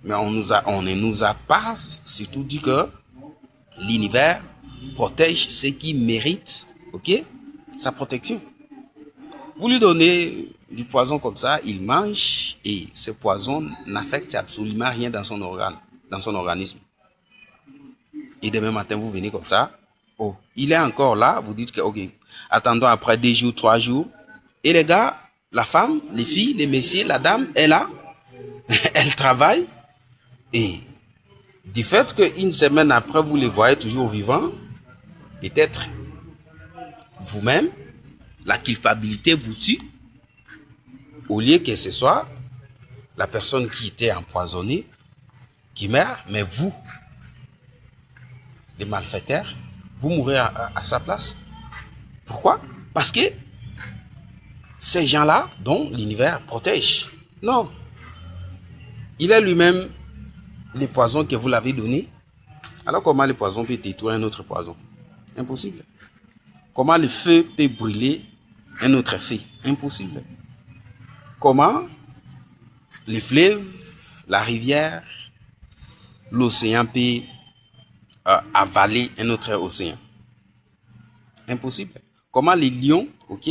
Mais on ne nous a pas surtout dit que l'univers protège ceux qui méritent, ok, sa protection. Vous lui donnez du poison comme ça, il mange et ce poison n'affecte absolument rien dans son organe, dans son organisme. Et demain matin, vous venez comme ça, oh, il est encore là, vous dites que, ok, attendons après 2 jours, 3 jours. Et les gars, la femme, les filles, les messieurs, la dame est là, elle travaille. Et du fait qu'une semaine après, vous les voyez toujours vivants, peut-être vous-même, la culpabilité vous tue, au lieu que ce soit la personne qui était empoisonnée qui meurt, mais vous, les malfaiteurs, vous mourrez à sa place. Pourquoi? Parce que ces gens-là, dont l'univers protège, non. Il est lui-même les poisons que vous l'avez donné. Alors comment le poison peut détruire un autre poison? Impossible. Comment le feu peut brûler un autre feu? Impossible. Comment les fleuves, la rivière, l'océan peut avaler un autre océan? Impossible. Comment les lions, ok,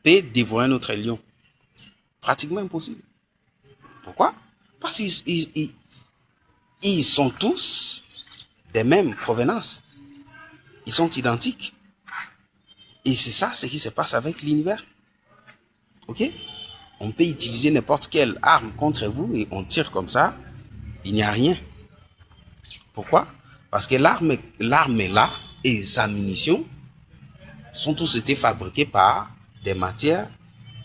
peut dévorer un autre lion? Pratiquement impossible. Pourquoi? Parce qu'ils sont tous des mêmes provenances. Ils sont identiques. Et c'est ça ce qui se passe avec l'univers. Ok? On peut utiliser n'importe quelle arme contre vous et on tire comme ça. Il n'y a rien. Pourquoi? Parce que l'arme est là et sa munition sont tous été fabriqués par des matières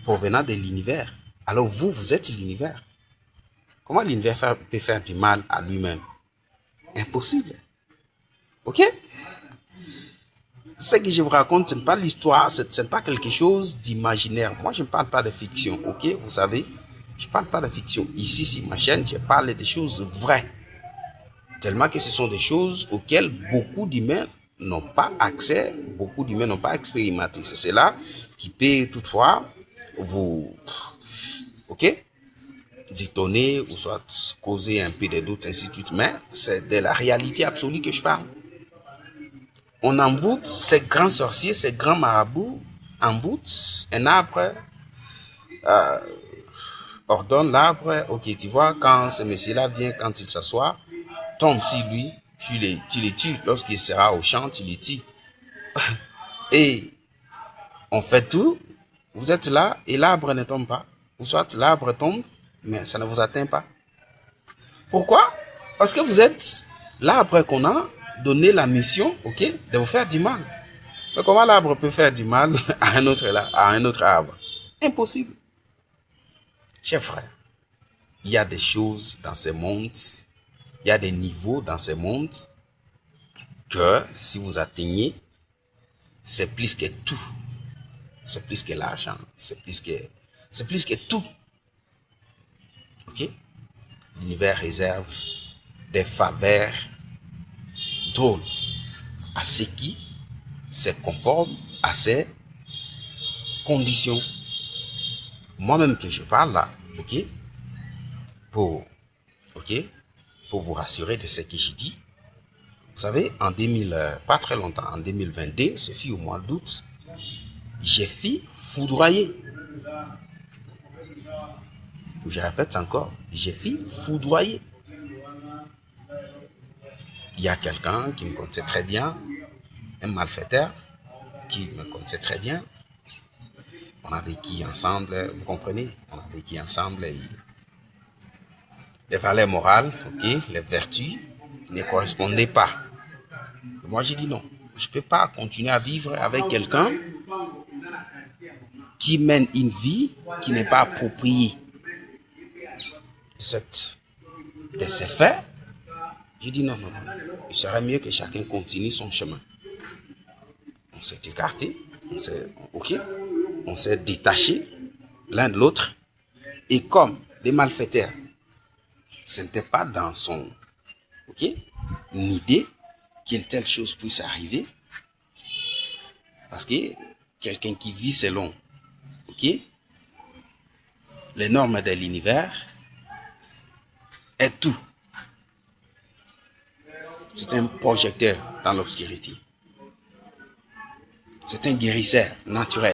provenant de l'univers. Alors vous êtes l'univers. Comment l'univers peut faire du mal à lui-même? Impossible. Ok? Ce que je vous raconte, ce n'est pas l'histoire, ce n'est pas quelque chose d'imaginaire. Moi, je ne parle pas de fiction, ok? Vous savez, je ne parle pas de fiction. Ici, sur ma chaîne, je parle des choses vraies. Tellement que ce sont des choses auxquelles beaucoup d'humains n'ont pas accès, beaucoup d'humains n'ont pas expérimenté. C'est cela qui peut toutefois vous, ok, détonner ou soit causer un peu de doute, ainsi de suite. Mais c'est de la réalité absolue que je parle. On envoûte ces grands sorciers, ces grands marabouts, envoûtent un arbre, ordonne l'arbre, ok, tu vois, quand ce monsieur-là vient, quand il s'assoit, tombe sur lui, tu les tues. Lorsqu'il sera au champ, tu les tues. Et on fait tout, vous êtes là et l'arbre ne tombe pas. Ou soit l'arbre tombe, mais ça ne vous atteint pas. Pourquoi? Parce que vous êtes l'arbre qu'on a donné la mission, ok, de vous faire du mal. Mais comment l'arbre peut faire du mal à un autre arbre? Impossible. Chers frères, il y a des choses dans ce monde, il y a des niveaux dans ce monde que si vous atteignez, c'est plus que tout. C'est plus que l'argent. C'est plus que tout. Ok? L'univers réserve des faveurs drôles à ceux qui se conforment à ces conditions. Moi-même que je parle là, ok? Pour vous rassurer de ce que j'ai dit. Vous savez, en 2000, pas très longtemps, en 2022, ce fut au mois d'août, j'ai fui foudroyer. Je répète encore, j'ai fui foudroyer. Il y a quelqu'un qui me connaissait très bien, un malfaiteur qui me connaissait très bien. On a vécu ensemble, vous comprenez, on a vécu ensemble et les valeurs morales, ok, les vertus ne correspondaient pas. Moi, j'ai dit non, je ne peux pas continuer à vivre avec quelqu'un qui mène une vie qui n'est pas appropriée de ces faits. J'ai dit non. Il serait mieux que chacun continue son chemin. On s'est écarté, on s'est détaché l'un de l'autre. Et comme des malfaiteurs, ce n'était pas dans son idée qu'une telle chose puisse arriver. Parce que quelqu'un qui vit selon les normes de l'univers est tout. C'est un projecteur dans l'obscurité. C'est un guérisseur naturel.